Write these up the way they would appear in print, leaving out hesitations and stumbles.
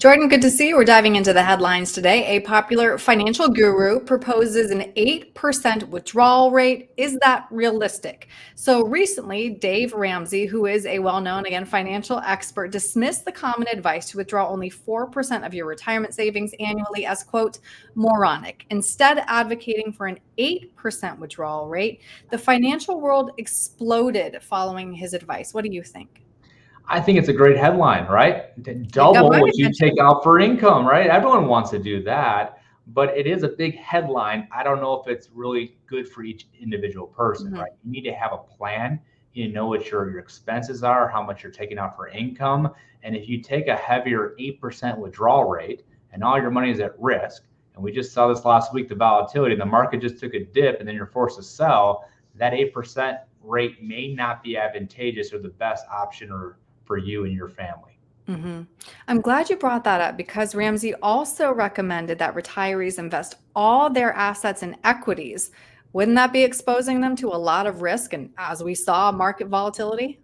Jordan, good to see you. We're diving into the headlines today. A popular financial guru proposes an 8% withdrawal rate. Is that realistic? So recently, Dave Ramsey, who is a well-known, again, financial expert, dismissed the common advice to withdraw only 4% of your retirement savings annually as, quote, moronic, instead advocating for an 8% withdrawal rate. The financial world exploded following his advice. What do you think? I think it's a great headline, right? It got Double my what you attention. take out for income, right? Everyone wants to do that, but it is a big headline. I don't know if it's really good for each individual person, Mhm. right? You need to have a plan. You know what your expenses are, how much you're taking out for income. And if you take a heavier 8% withdrawal rate and all your money is at risk, and we just saw this last week, the volatility, the market just took a dip and then you're forced to sell, that 8% rate may not be advantageous or the best option or for you and your family. hmm I'm glad you brought that up because Ramsey also recommended that retirees invest all their assets in equities. Wouldn't that be exposing them to a lot of risk? And as we saw, market volatility?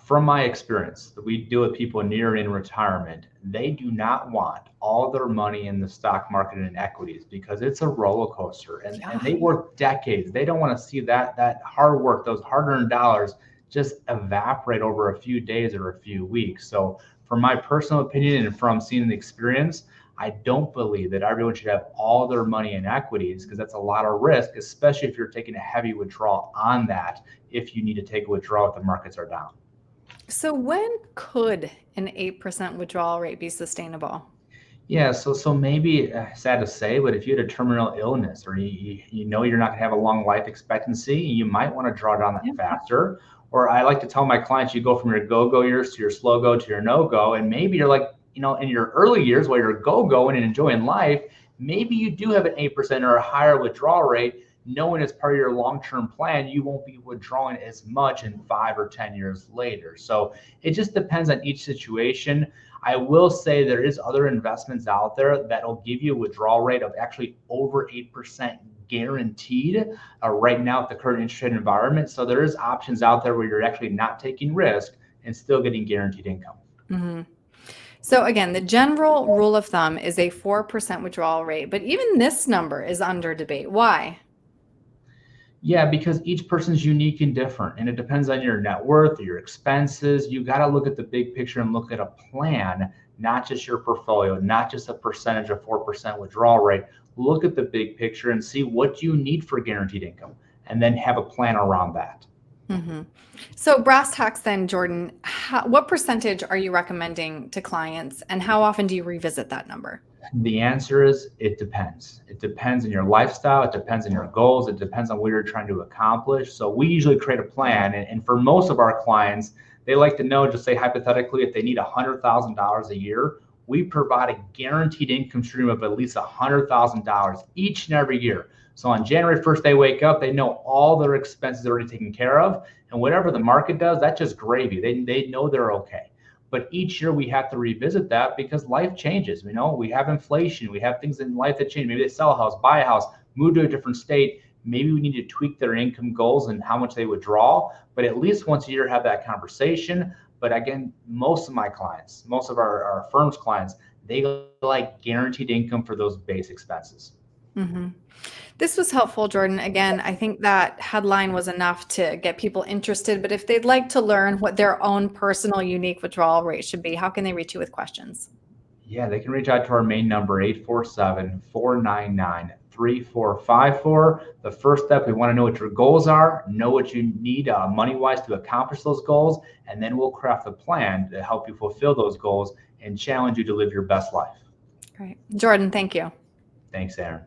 From my experience that we deal with people near in retirement, they do not want all their money in the stock market and in equities because it's a roller coaster and Yeah. they work decades. They don't want to see that hard work, those hard-earned dollars just evaporate over a few days or a few weeks. So from my personal opinion and from seeing the experience, I don't believe that everyone should have all their money in equities because that's a lot of risk, especially if you're taking a heavy withdrawal on that, if you need to take a withdrawal if the markets are down. So when could an 8% withdrawal rate be sustainable? Yeah, so maybe sad to say, but if you had a terminal illness or you know you're not going to have a long life expectancy, you might want to draw down that Yeah. faster. Or I like to tell my clients, you go from your go-go years to your slow go to your no-go, and maybe you're like, in your early years while you're go-going and enjoying life, maybe you do have an 8% or a higher withdrawal rate, knowing as part of your long-term plan, you won't be withdrawing as much in 5 or 10 years later. So it just depends on each situation. I will say there is other investments out there that'll give you a withdrawal rate of actually over 8% guaranteed right now at the current interest rate environment. So there is options out there where you're actually not taking risk and still getting guaranteed income. hmm So again, the general rule of thumb is a 4% withdrawal rate, but even this number is under debate. Why? Yeah, because each person's unique and different, and it depends on your net worth, your expenses. You got to look at the big picture and look at a plan, not just your portfolio, not just a percentage of 4% withdrawal rate. Look at the big picture and see what you need for guaranteed income, and then have a plan around that. hmm So brass tacks then, Jordan, what percentage are you recommending to clients and how often do you revisit that number? The answer is it depends. It depends on your lifestyle. It depends on your goals. It depends on what you're trying to accomplish. So we usually create a plan. And for most of our clients, they like to know, just say hypothetically, if they need $100,000 a year, we provide a guaranteed income stream of at least $100,000 each and every year. So on January 1st, they wake up, they know all their expenses are already taken care of. And whatever the market does, that's just gravy. They know they're okay. But each year we have to revisit that because life changes. We have inflation, we have things in life that change. Maybe they sell a house, buy a house, move to a different state. Maybe we need to tweak their income goals and how much they withdraw. But at least once a year, have that conversation. But again, most of my clients, most of our firm's clients, they like guaranteed income for those base expenses. hmm This was helpful, Jordan. Again, I think that headline was enough to get people interested, but if they'd like to learn what their own personal unique withdrawal rate should be, how can they reach you with questions? Yeah, they can reach out to our main number, 847-499-3454. The first step, we want to know what your goals are, know what you need money-wise to accomplish those goals, and then we'll craft a plan to help you fulfill those goals and challenge you to live your best life. Great. Jordan, thank you. Thanks, Aaron.